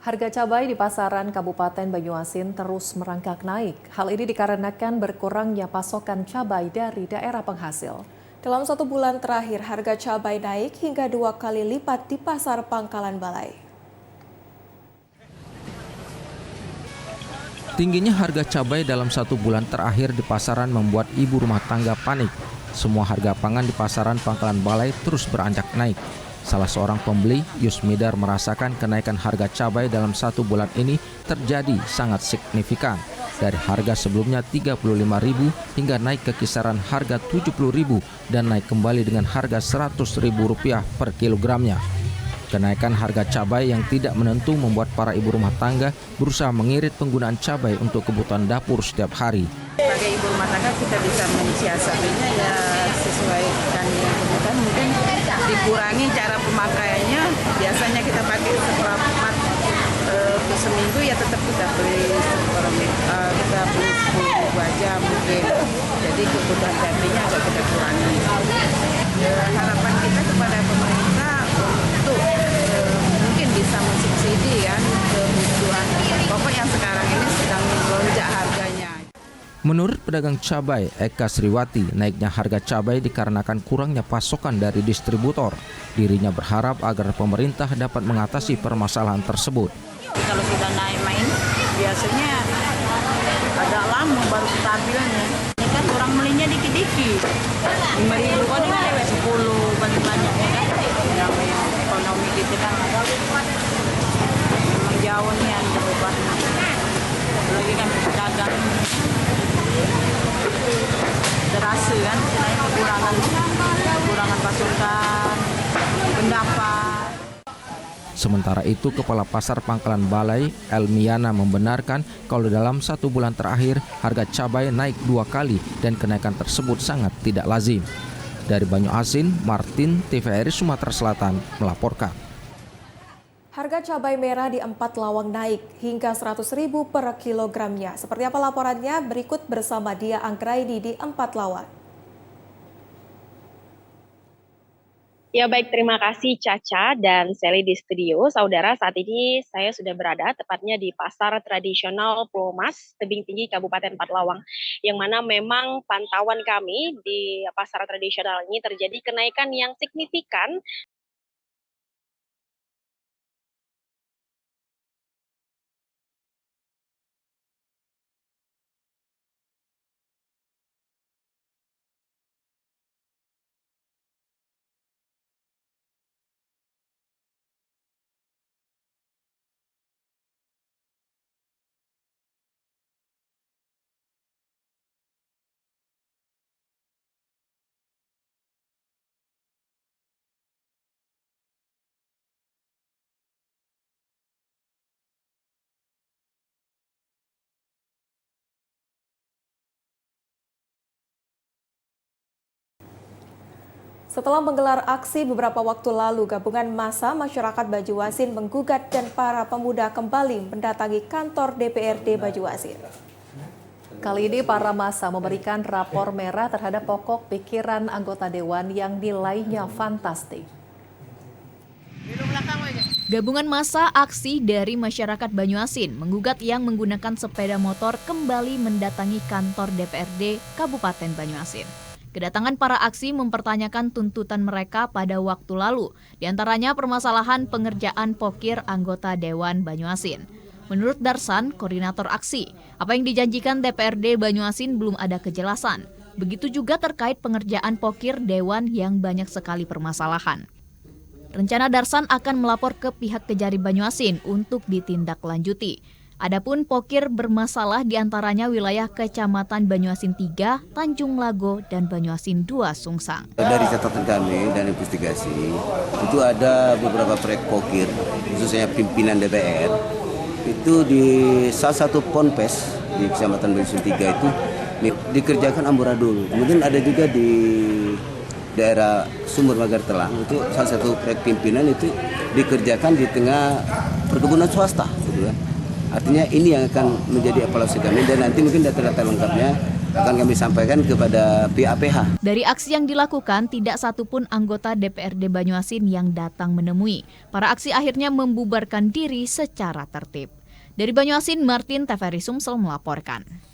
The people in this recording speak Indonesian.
Harga cabai di pasaran Kabupaten Banyuasin terus merangkak naik. Hal ini dikarenakan berkurangnya pasokan cabai dari daerah penghasil. Dalam 1 bulan terakhir, harga cabai naik hingga 2 kali lipat di pasar Pangkalan Balai. Tingginya harga cabai dalam 1 bulan terakhir di pasaran membuat ibu rumah tangga panik. Semua harga pangan di pasaran Pangkalan Balai terus beranjak naik. Salah seorang pembeli, Yusmidar, merasakan kenaikan harga cabai dalam 1 bulan ini terjadi sangat signifikan. Dari harga sebelumnya Rp35.000 hingga naik ke kisaran harga Rp70.000 dan naik kembali dengan harga Rp100.000 per kilogramnya. Kenaikan harga cabai yang tidak menentu membuat para ibu rumah tangga berusaha mengirit penggunaan cabai untuk kebutuhan dapur setiap hari. Sebagai ibu rumah tangga kita bisa mensiasatinya ya sesuai dengan yang kebutuhan, mungkin dikurangi cara pemakaiannya. Biasanya kita pakai seperempat ke seminggu, ya tetap kita beli kita beli 10.000 aja mungkin. Jadi kebutuhan cabainya agak kita kurangi. Harapan kita kepada pemerintah untuk mungkin bisa mensubsidi kan kebutuhan pokok yang sekarang ini sedang melonjak harganya. Menurut pedagang cabai Eka Sriwati, naiknya harga cabai dikarenakan kurangnya pasokan dari distributor. Dirinya berharap agar pemerintah dapat mengatasi permasalahan tersebut. Kalau sudah naik main, biasanya agak lama baru stabilnya. Ini kan orang belinya dikit-dikit. 5.000 kan ini lewat 10 paling banyak ya kan. Yang ekonomi kita kan memang jauh nih yang berubah. Lagi kan pedagang terasa kan, kekurangan pasokan, pendapat. Sementara itu, Kepala Pasar Pangkalan Balai, Elmiana, membenarkan kalau dalam 1 bulan terakhir harga cabai naik 2 kali dan kenaikan tersebut sangat tidak lazim. Dari Banyuasin, Martin, TVRI Sumatera Selatan melaporkan. Harga cabai merah di 4 Lawang naik hingga Rp100.000 per kilogramnya. Seperti apa laporannya? Berikut bersama Dia Anggraini di 4 Lawang. Ya baik, terima kasih Caca dan Sally di studio. Saudara, saat ini saya sudah berada tepatnya di Pasar Tradisional Pulau Mas, Tebing Tinggi, Kabupaten 4 Lawang. Yang mana memang pantauan kami di pasar tradisional ini terjadi kenaikan yang signifikan. Setelah menggelar aksi beberapa waktu lalu, gabungan massa masyarakat Banyuasin menggugat dan para pemuda kembali mendatangi kantor DPRD Banyuasin. Kali ini para massa memberikan rapor merah terhadap pokok pikiran anggota dewan yang nilainya fantastik. Gabungan massa aksi dari masyarakat Banyuasin menggugat yang menggunakan sepeda motor kembali mendatangi kantor DPRD Kabupaten Banyuasin. Kedatangan para aksi mempertanyakan tuntutan mereka pada waktu lalu, diantaranya permasalahan pengerjaan pokir anggota Dewan Banyuasin. Menurut Darsan, koordinator aksi, apa yang dijanjikan DPRD Banyuasin belum ada kejelasan. Begitu juga terkait pengerjaan pokir Dewan yang banyak sekali permasalahan. Rencana Darsan akan melapor ke pihak Kejari Banyuasin untuk ditindaklanjuti. Adapun pokir bermasalah diantaranya wilayah Kecamatan Banyuasin 3, Tanjung Lago, dan Banyuasin 2, Sungsang. Dari catatan kami dan investigasi, itu ada beberapa proyek pokir, khususnya pimpinan DPR, itu di salah satu ponpes di Kecamatan Banyuasin 3 itu dikerjakan amburadul. Kemudian ada juga di daerah Sumber Magar Telang, itu salah satu proyek pimpinan itu dikerjakan di tengah perkebunan swasta, gitu kan. Artinya ini yang akan menjadi evaluasi kami dan nanti mungkin data-data lengkapnya akan kami sampaikan kepada pihak PH. Dari aksi yang dilakukan, tidak satupun anggota DPRD Banyuasin yang datang menemui. Para aksi akhirnya membubarkan diri secara tertib. Dari Banyuasin, Martin TVRI Sumsel melaporkan.